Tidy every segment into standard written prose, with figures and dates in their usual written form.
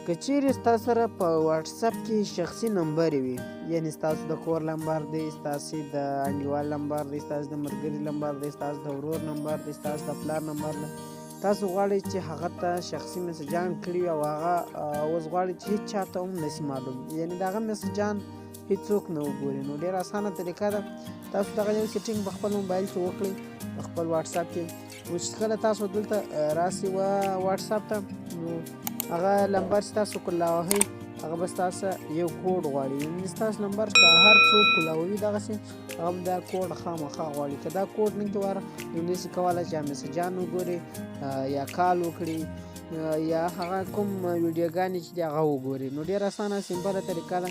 که چیرې ستاسو سره په واتساپ کې شخصي نمبر وي، یعنې ستاسو د کور نمبر دی، ستاسې د انډیوال نمبر دی، ستاسو د ملګري نمبر دی، ستاسو د ورور نمبر دی، ستاسو د پلار نمبر دی، تاسو غواړئ چې هغه ته شخصي میسجان کړي او هغه اوس غواړئ چې هیڅ چا ته هم نشي معلوم، یعنې د هغه میسجان هیڅوک نه وګوري. نو ډېره اسانه طریقه ده. تاسو دغه یو سیټینګ په خپل موبایل کې وکړئ، په خپل واتساپ کې. نو چې کله تاسو دلته راسئ واتساپ ته، نو هغه نمبر چې تاسو کولاوهئ هغه به ستاسو یو کوډ غواړي، یعنې ستاسو نمبر که هر څوک کولاوي دغسې هغه هم دا کوډ خامخا غواړي. که دا کوډ نه کړي نو نشي کولی چې میسجان وګوري یا کال وکړي یا هغه کوم ویډیوګانې چې دي هغه وګوري. نو ډېره اسانه سمپله طریقه ده.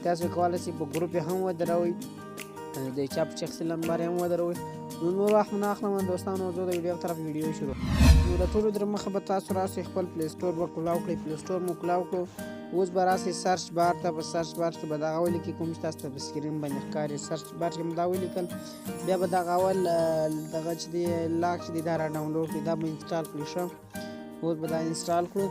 تاسو کولی شئ په ګروپ یې هم ودروئ، د چا په شخصي نمبر یې هم ودروئ. نو نور وخت نه اخلم دوستانو، زه د ویډیو طرف ویډیو شروع. نو د ټولو در مخه به تاسو راسئ، خپل پلی سټور به کولاو کړئ. پلی سټور مو کولاو کړو، اوس به راسئ سرچ بار ته. په سرچ بار کې به دغه ولیکئ کوم چې تاسو ته په سکرین باندې ښکاري. سرچ بار کې مو دا ولیکل، بیا به دغه اول دغه چې دی لاک چې دی دا را ډاونلوډ کړئ، دا به انسټال کړئ. ښه، اوس به دا انسټال کړو.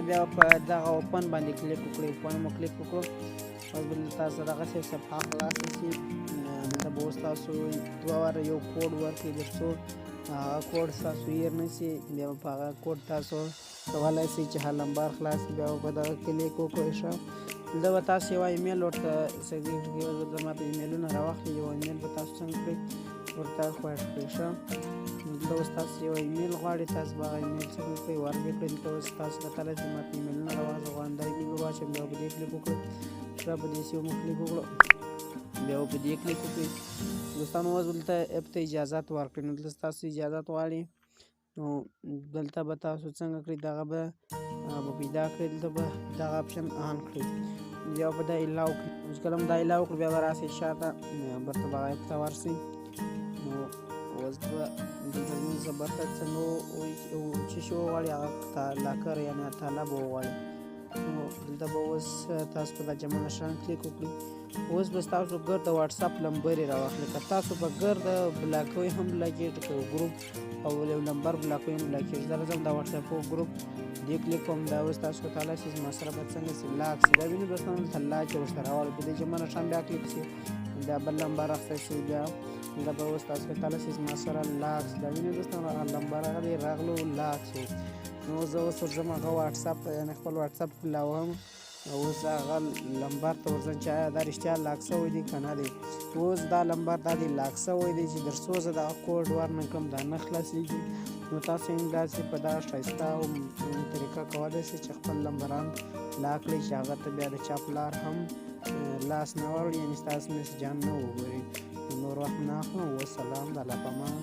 بیا په دغه اوپن باندې کلیک وکړئ. اوپن مو کلیک وکړو، اوس به تاسو دغسې صفحه خلاصه شي. دلته به اوس تاسو دوه واره یو کوډ ورکړئ تر څو هغه کوډ ستاسو هیر نه شي. بیا به په هغه کوډ تاسو کولی شئ چې هر نمبر خلاص کړي. بیا به په دغه کلیک وکړئ. ښه، دلته به تاسو یوه ایمیل ورته سلیکټ کړئ. زما ته ایمیلونه راواخلئ، یو ایمیل به تاسو څنګه کړئ ورته خوښ کړئ. ښه، دلته اوس تاسو یو ایمیل غواړئ، تاسو به هغه ایمیل څنګه کړئ ورکړئ. دلته اوس تاسو کتلی شئ ماته ایمیلونه راواخلئ، غواړم دا ایمیل ور واچوم. بیا به دې کلیک وکړو، بیا په دې سیو مو کلیک وکړو، بیا به په دې کلیک وکړئ. دوستانو اوس دلته اپ ته اجازت ورکړئ. نو دلته تاسو اجازت غواړئ، نو دلته به تاسو څنګه کړئ، دغه به پیدا کړئ. دلته به دغه اپشن آن کړئ، بیا به دا الاو کړئ. چې کله مو دا الاو کړو بیا به راسئ شاته، برته به اپ ته ورسئ. نو اوس به دلته زموږ برته څه نو چې شی وغواړئ هغه لاکر یعنې تاله به وغواړئ. نو دلته به اوس تاسو په دا جمع نښان کلیک وکړئ. اوس به ستاسو ګرد د واتساپ نمبرې راواخلئ. که تاسو به ګرد بلاکوئ هم بلاکېږي، که ګروپ او یو نمبر بلاکوئ هم بلاکېږي. زه راځم دا واتساپ ګروپ دې کلیک کوم. دا اوس تاسو کولی شئ زما سره به څنګه شي لاک شي. دا وینئ دوستانو دلته لاک یې ورسره راوړی. په دې جمع نښان بیا کلیک شي، دا بل نمبر اخیستی شي. بیا دا به اوس تاسو کولی شئ زما سره لاک شي. دا وینئ دوستانو هغه نمبر هغه دی راغلو لاک شو. نو زه اوس ورځم هغه واتساپ یعنې خپل واتساپ کولاوم. اوس هغه نمبر ته ورځم چې آیا دا رښتیا لاک شوی دی که نه دی. اوس دا نمبر دا دی لاک شوی دی چې تر څو زه دغه کوډ ورنه کړم دا نه خلاصېږي. نو تاسو هم داسې په دغه ښایسته طریقه کولی شئ چې خپل نمبران لاک کړئ چې هغه ته بیا د چا پلار هم لاس نه وړي، یعنې ستاسو میسجان نه وګوري. نور وخت نه اخلم. والسلام، د الله په امان.